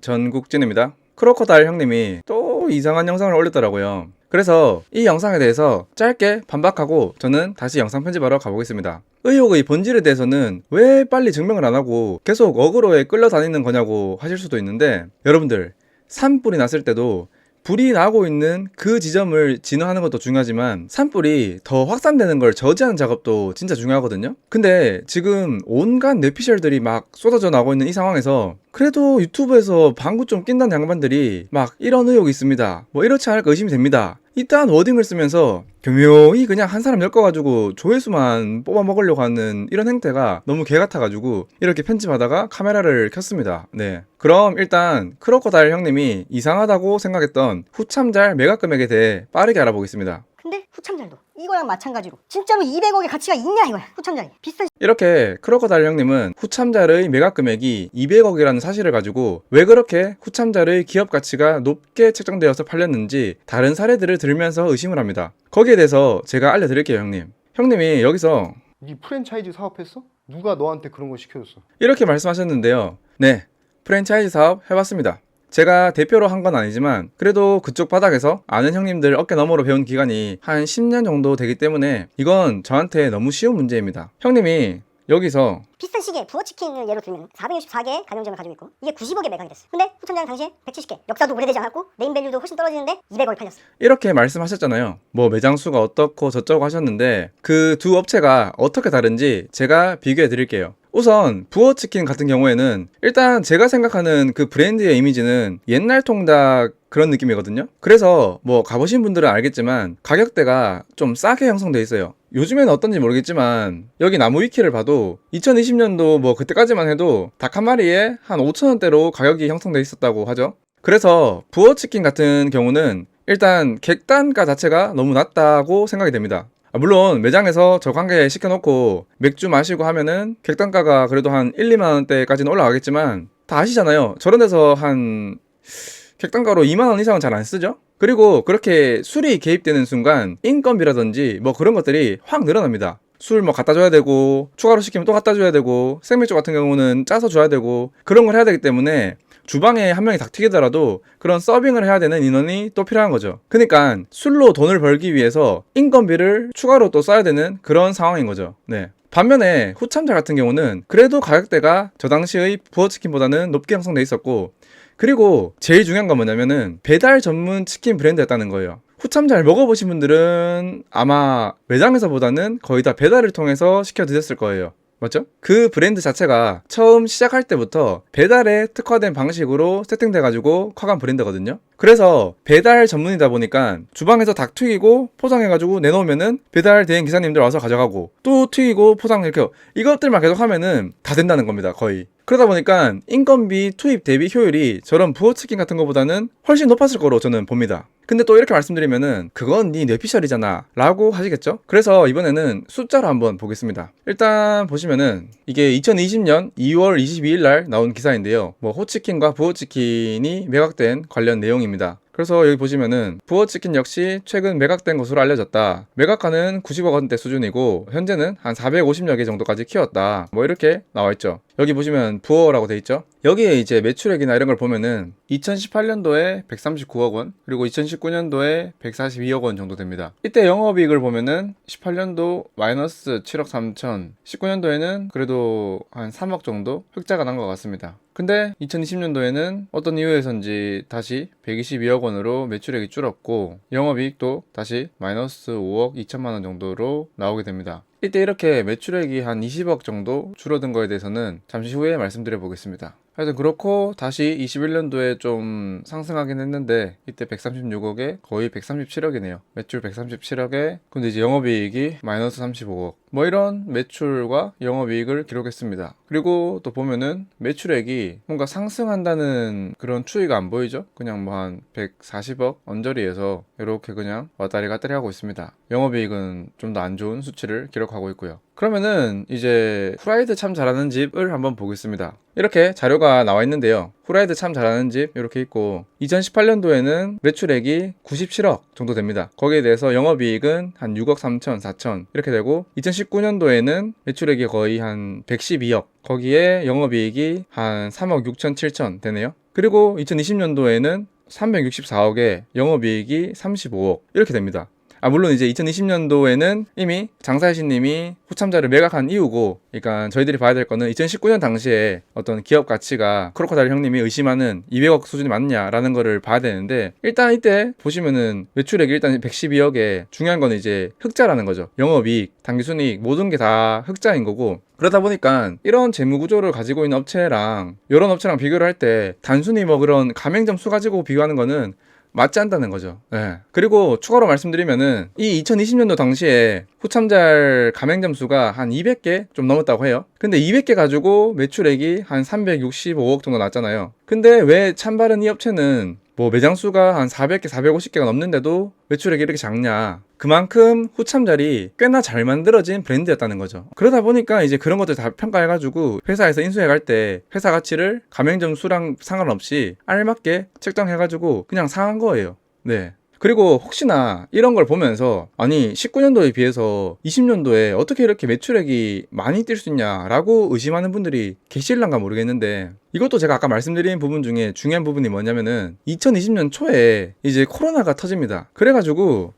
전국진입니다. 크로커다일 형님이 또 이상한 영상을 올렸더라고요. 그래서 이 영상에 대해서 짧게 반박하고 저는 다시 영상 편집하러 가보겠습니다. 의혹의 본질에 대해서는 왜 빨리 증명을 안 하고 계속 어그로에 끌려다니는 거냐고 하실 수도 있는데, 여러분들 산불이 났을 때도 불이 나고 있는 그 지점을 진화하는 것도 중요하지만 산불이 더 확산되는 걸 저지하는 작업도 진짜 중요하거든요. 근데 지금 온갖 뇌피셜들이 막 쏟아져 나오고 있는 이 상황에서 그래도 유튜브에서 방구 좀 낀다는 양반들이 막 이런 의혹이 있습니다, 뭐 이렇지 않을까 의심이 됩니다, 이딴 워딩을 쓰면서 교묘히 그냥 한 사람 엮어가지고 조회수만 뽑아 먹으려고 하는 이런 행태가 너무 개 같아가지고 이렇게 편집하다가 카메라를 켰습니다. 네, 그럼 일단 크로커다일 형님이 이상하다고 생각했던 후참잘 매각 금액에 대해 빠르게 알아보겠습니다. 근데 후참잘도 이거랑 마찬가지로 진짜로 200억의 가치가 있냐 이거야. 후참잘이 비싼 이렇게 크로커다일 형님은 후참잘의 매각 금액이 200억이라는 사실을 가지고 왜 그렇게 후참잘의 기업 가치가 높게 책정되어서 팔렸는지 다른 사례들을 들면서 의심을 합니다. 거기에 대해서 제가 알려드릴게요. 형님이 여기서 네 프랜차이즈 사업했어? 누가 너한테 그런 거 시켜줬어? 이렇게 말씀하셨는데요. 네, 프랜차이즈 사업 해봤습니다. 제가 대표로 한 건 아니지만 그래도 그쪽 바닥에서 아는 형님들 어깨 너머로 배운 기간이 한 10년 정도 되기 때문에 이건 저한테 너무 쉬운 문제입니다. 형님이 여기서 비싼 시계 부어치킨을 예로 들면 464개의 가맹점을 가지고 있고 이게 90억에 매각이 됐어. 근데 후참장 당시에 170개, 역사도 오래되지 않았고 네임밸류도 훨씬 떨어지는데 200억에 팔렸어. 이렇게 말씀하셨잖아요. 뭐 매장 수가 어떻고 저쩌고 하셨는데 그 두 업체가 어떻게 다른지 제가 비교해 드릴게요. 우선 부어치킨 같은 경우에는 일단 제가 생각하는 그 브랜드의 이미지는 옛날 통닭 그런 느낌이거든요. 그래서 뭐 가보신 분들은 알겠지만 가격대가 좀 싸게 형성돼 있어요. 요즘에는 어떤지 모르겠지만 여기 나무 위키를 봐도 2020년도 뭐 그때까지만 해도 닭 한 마리에 한 5,000원대로 가격이 형성돼 있었다고 하죠. 그래서 부어치킨 같은 경우는 일단 객단가 자체가 너무 낮다고 생각이 됩니다. 물론 매장에서 저가게 시켜놓고 맥주 마시고 하면은 객단가가 그래도 한 1, 2만원대까지는 올라가겠지만 다 아시잖아요. 저런 데서 한 객단가로 2만원 이상은 잘 안 쓰죠? 그리고 그렇게 술이 개입되는 순간 인건비라든지 뭐 그런 것들이 확 늘어납니다. 술 뭐 갖다 줘야 되고 추가로 시키면 또 갖다 줘야 되고 생맥주 같은 경우는 짜서 줘야 되고 그런 걸 해야 되기 때문에 주방에 한 명이 닭 튀기더라도 그런 서빙을 해야 되는 인원이 또 필요한 거죠. 그러니까 술로 돈을 벌기 위해서 인건비를 추가로 또 써야 되는 그런 상황인 거죠. 네. 반면에 후참잘 같은 경우는 그래도 가격대가 저 당시의 부어치킨보다는 높게 형성돼 있었고, 그리고 제일 중요한 건 뭐냐면은 배달 전문 치킨 브랜드였다는 거예요. 후참잘 먹어보신 분들은 아마 매장에서보다는 거의 다 배달을 통해서 시켜 드셨을 거예요. 맞죠? 그 브랜드 자체가 처음 시작할 때부터 배달에 특화된 방식으로 세팅돼가지고 커간 브랜드거든요. 그래서 배달 전문이다 보니까 주방에서 닭 튀기고 포장해가지고 내놓으면은 배달 대행 기사님들 와서 가져가고 또 튀기고 포장 이렇게 이것들만 계속 하면은 다 된다는 겁니다. 거의. 그러다 보니까 인건비 투입 대비 효율이 저런 부어치킨 같은 것보다는 훨씬 높았을 거로 저는 봅니다. 근데 또 이렇게 말씀드리면은 그건 네 뇌피셜이잖아 라고 하시겠죠? 그래서 이번에는 숫자로 한번 보겠습니다. 일단 보시면은 이게 2020년 2월 22일 날 나온 기사인데요. 뭐 호치킨과 부어치킨이 매각된 관련 내용입니다. 그래서 여기 보시면은 부어치킨 역시 최근 매각된 것으로 알려졌다. 매각가는 90억 원대 수준이고 현재는 한 450여 개 정도까지 키웠다. 뭐 이렇게 나와있죠. 여기 보시면 부어라고 돼 있죠. 여기에 이제 매출액이나 이런 걸 보면은 2018년도에 139억 원, 그리고 2019년도에 142억 원 정도 됩니다. 이때 영업이익을 보면은 18년도 마이너스 7억 3천, 19년도에는 그래도 한 3억 정도 흑자가 난 것 같습니다. 근데 2020년도에는 어떤 이유에선지 다시 122억 원으로 매출액이 줄었고 영업이익도 다시 마이너스 5억 2천만 원 정도로 나오게 됩니다. 이때 이렇게 매출액이 한 20억 정도 줄어든 거에 대해서는 잠시 후에 말씀드려 보겠습니다. 하여튼 그렇고 다시 21년도에 좀 상승하긴 했는데 이때 136억에 거의 137억이네요. 매출 137억에 근데 이제 영업이익이 마이너스 35억, 뭐 이런 매출과 영업이익을 기록했습니다. 그리고 또 보면은 매출액이 뭔가 상승한다는 그런 추이가 안 보이죠? 그냥 뭐 한 140억 언저리에서 이렇게 그냥 왔다리 갔다리 하고 있습니다. 영업이익은 좀 더 안 좋은 수치를 기록하고 있고요. 그러면은 이제 후라이드 참 잘하는 집을 한번 보겠습니다. 이렇게 자료가 나와 있는데요. 후라이드 참 잘하는 집 이렇게 있고 2018년도에는 매출액이 97억 정도 됩니다. 거기에 대해서 영업이익은 한 6억 3천, 4천 이렇게 되고 2019년도에는 매출액이 거의 한 112억, 거기에 영업이익이 한 3억 6천, 7천 되네요. 그리고 2020년도에는 364억에 영업이익이 35억 이렇게 됩니다. 물론 이제 2020년도에는 이미 장사의 신님이 후참자를 매각한 이유고, 그러니까 저희들이 봐야 될 거는 2019년 당시에 어떤 기업 가치가 크로커다일 형님이 의심하는 200억 수준이 맞냐라는 거를 봐야 되는데, 일단 이때 보시면은 매출액이 일단 112억에 중요한 거는 이제 흑자라는 거죠. 영업이익, 당기순이익 모든 게 다 흑자인 거고, 그러다 보니까 이런 재무 구조를 가지고 있는 업체랑 이런 업체랑 비교를 할 때 단순히 뭐 그런 가맹점 수 가지고 비교하는 거는 맞지 않다는 거죠. 예. 그리고 추가로 말씀드리면은 이 2020년도 당시에 후참잘 가맹점 수가 한 200개 좀 넘었다고 해요. 근데 200개 가지고 매출액이 한 365억 정도 났잖아요. 근데 왜 참바른 이 업체는 뭐 매장 수가 한 400개, 450개가 넘는데도 매출액이 이렇게 작냐? 그만큼 후참잘이 꽤나 잘 만들어진 브랜드였다는 거죠. 그러다 보니까 이제 그런 것들 다 평가해가지고 회사에서 인수해갈 때 회사 가치를 가맹점 수랑 상관없이 알맞게 책정해가지고 그냥 상한 거예요. 네. 그리고 혹시나 이런 걸 보면서 아니 19년도에 비해서 20년도에 어떻게 이렇게 매출액이 많이 뛸 수 있냐라고 의심하는 분들이 계실란가 모르겠는데, 이것도 제가 아까 말씀드린 부분 중에 중요한 부분이 뭐냐면은 2020년 초에 이제 코로나가 터집니다. 그래가지고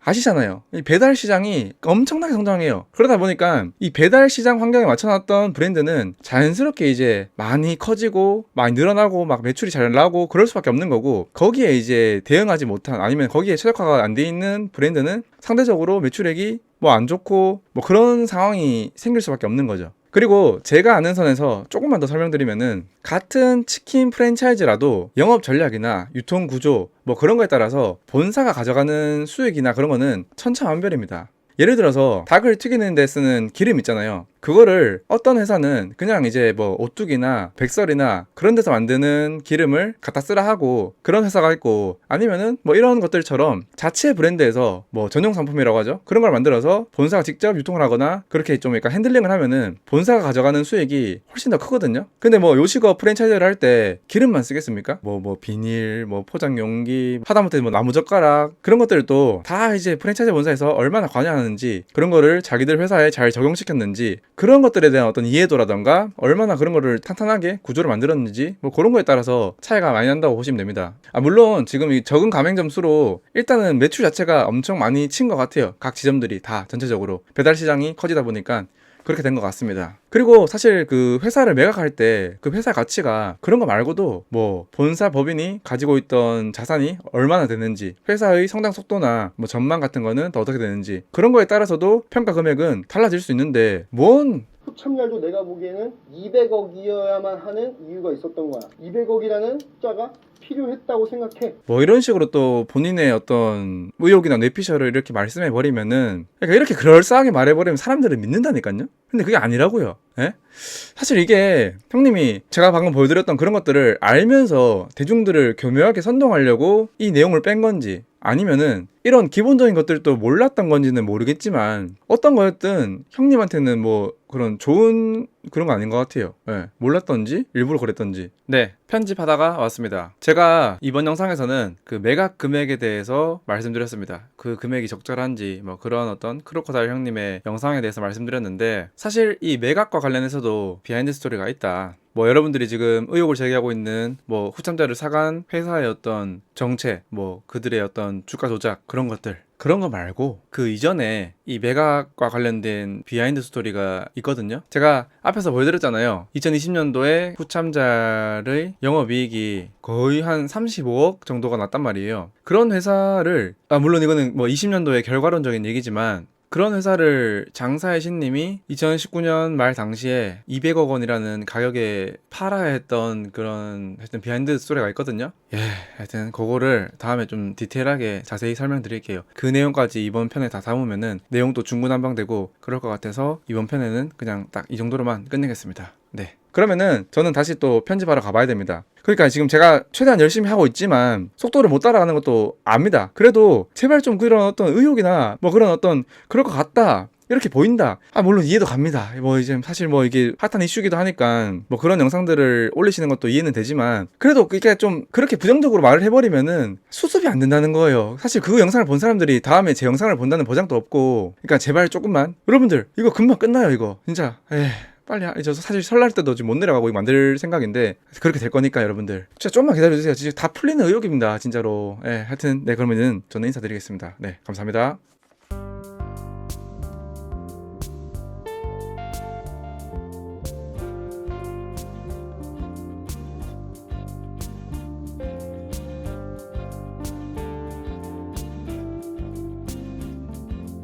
아시잖아요. 이 배달 시장이 엄청나게 성장해요. 그러다 보니까 이 배달 시장 환경에 맞춰놨던 브랜드는 자연스럽게 이제 많이 커지고 많이 늘어나고 막 매출이 잘 나고 그럴 수밖에 없는 거고, 거기에 이제 대응하지 못한, 아니면 거기에 최적화가 안 돼 있는 브랜드는 상대적으로 매출액이 뭐 안 좋고 뭐 그런 상황이 생길 수밖에 없는 거죠. 그리고 제가 아는 선에서 조금만 더 설명드리면은, 같은 치킨 프랜차이즈라도 영업 전략이나 유통 구조 뭐 그런 거에 따라서 본사가 가져가는 수익이나 그런 거는 천차만별입니다. 예를 들어서 닭을 튀기는 데 쓰는 기름 있잖아요. 그거를 어떤 회사는 그냥 이제 뭐 오뚜기나 백설이나 그런 데서 만드는 기름을 갖다 쓰라 하고 그런 회사가 있고, 아니면은 뭐 이런 것들처럼 자체 브랜드에서 뭐 전용 상품이라고 하죠. 그런 걸 만들어서 본사가 직접 유통을 하거나 그렇게 좀 약간 핸들링을 하면은 본사가 가져가는 수익이 훨씬 더 크거든요. 근데 뭐 요식업 프랜차이즈를 할 때 기름만 쓰겠습니까? 뭐 비닐, 뭐 포장 용기, 하다못해 뭐 나무젓가락, 그런 것들도 다 이제 프랜차이즈 본사에서 얼마나 관여하는지, 그런 거를 자기들 회사에 잘 적용시켰는지, 그런 것들에 대한 어떤 이해도라던가 얼마나 그런 거를 탄탄하게 구조를 만들었는지 뭐 그런 거에 따라서 차이가 많이 난다고 보시면 됩니다. 물론 지금 이 적은 가맹점 수로 일단은 매출 자체가 엄청 많이 친 것 같아요. 각 지점들이 다 전체적으로 배달 시장이 커지다 보니까 그렇게 된 것 같습니다. 그리고 사실 그 회사를 매각할 때 그 회사 가치가 그런 거 말고도 뭐 본사 법인이 가지고 있던 자산이 얼마나 되는지, 회사의 성장 속도나 뭐 전망 같은 거는 더 어떻게 되는지, 그런 거에 따라서도 평가 금액은 달라질 수 있는데, 뭔 후참잘도 내가 보기에는 200억이어야만 하는 이유가 있었던 거야. 200억이라는 숫자가 필요했다고 생각해. 뭐 이런 식으로 또 본인의 어떤 의혹이나 뇌피셜을 이렇게 말씀해 버리면은, 그러니까 이렇게 그럴싸하게 말해 버리면 사람들은 믿는다니까요. 근데 그게 아니라고요. 예? 사실 이게 형님이 제가 방금 보여드렸던 그런 것들을 알면서 대중들을 교묘하게 선동하려고 이 내용을 뺀 건지, 아니면은 이런 기본적인 것들도 몰랐던 건지는 모르겠지만, 어떤 거였든 형님한테는 뭐 그런 좋은 그런 거 아닌 것 같아요. 네, 몰랐던지 일부러 그랬던지. 네, 편집하다가 왔습니다. 제가 이번 영상에서는 그 매각 금액에 대해서 말씀드렸습니다. 그 금액이 적절한지 뭐 그런 어떤 크로커다일 형님의 영상에 대해서 말씀드렸는데, 사실 이 매각과 관련해서도 비하인드 스토리가 있다. 뭐 여러분들이 지금 의혹을 제기하고 있는 뭐 후참자를 사간 회사의 어떤 정체, 뭐 그들의 어떤 주가 조작, 그런 것들, 그런 거 말고 그 이전에 이 매각과 관련된 비하인드 스토리가 있거든요. 제가 앞에서 보여드렸잖아요. 2020년도에 후참잘의 영업이익이 거의 한 35억 정도가 났단 말이에요. 그런 회사를, 물론 이거는 뭐 20년도의 결과론적인 얘기지만, 그런 회사를 장사의 신님이 2019년 말 당시에 200억 원이라는 가격에 팔아야 했던 그런 하여튼 비하인드 스토리가 있거든요. 하여튼 그거를 다음에 좀 디테일하게 자세히 설명드릴게요. 그 내용까지 이번 편에 다 담으면은 내용도 중구난방되고 그럴 것 같아서 이번 편에는 그냥 딱 이 정도로만 끝내겠습니다. 네. 그러면은 저는 다시 또 편집하러 가봐야 됩니다. 그러니까 지금 제가 최대한 열심히 하고 있지만 속도를 못 따라가는 것도 압니다. 그래도 제발 좀 그런 어떤 의혹이나 뭐 그런 어떤 그럴 것 같다, 이렇게 보인다, 물론 이해도 갑니다. 뭐 이제 사실 뭐 이게 핫한 이슈기도 하니까 뭐 그런 영상들을 올리시는 것도 이해는 되지만, 그래도 이게 좀 그렇게 부정적으로 말을 해버리면은 수습이 안 된다는 거예요. 사실 그 영상을 본 사람들이 다음에 제 영상을 본다는 보장도 없고, 그러니까 제발 조금만, 여러분들 이거 금방 끝나요. 이거 진짜 저 사실 설날 때도 지금 못 내려가고 이거 만들 생각인데 그렇게 될 거니까 여러분들 진짜 좀만 기다려주세요. 진짜 다 풀리는 의혹입니다 진짜로. 하여튼 네, 그러면은 저는 인사드리겠습니다. 네, 감사합니다.